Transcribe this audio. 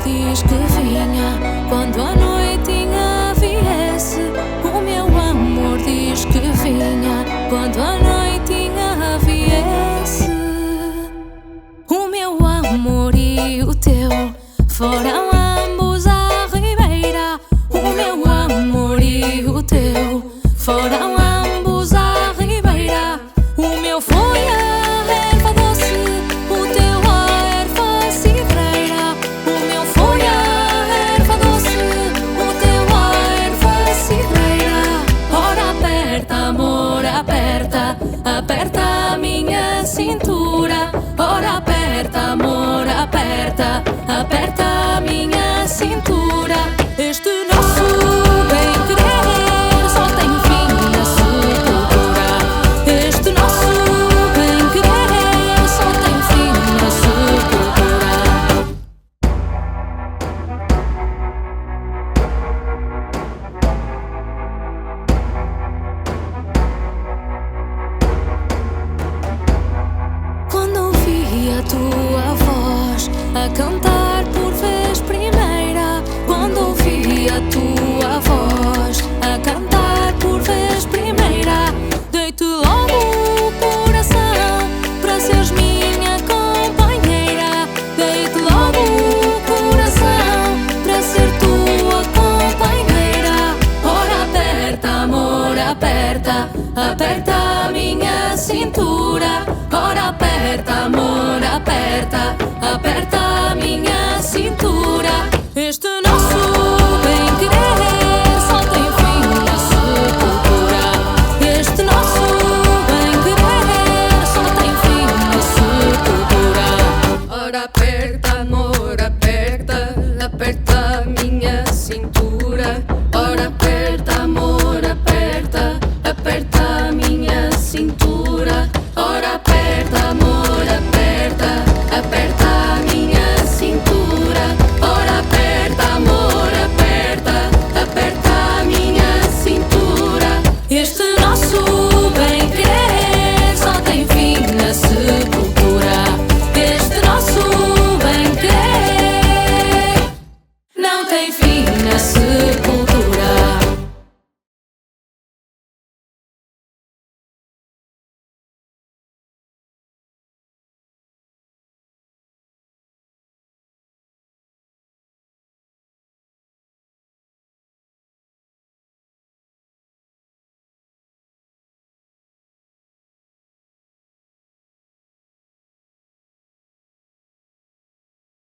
diz que vinha quando a noitinha viesse. O meu amor diz que vinha quando a noitinha viesse. O meu amor e o teu foram ambos à ribeira. O meu amor e o teu foram ambos à ribeira. O meu foi a erva doce, o teu a erva cidreira. O meu foi a erva doce, o teu a erva cidreira. Ora aperta, amor, aperta, aperta a minha cintura. Ora aperta, amor, aperta, aperta a minha cintura. Este nosso bem-querer só tem fim na sepultura. Este nosso bem-querer só tem fim na sepultura. Quando ouvi a tua voz a cantar por vez primeira, quando ouvi a tua voz a cantar por vez primeira, dei-te logo o coração para seres minha companheira. Dei-te logo o coração para ser tua companheira. Ora aperta, amor, aperta, aperta a minha cintura.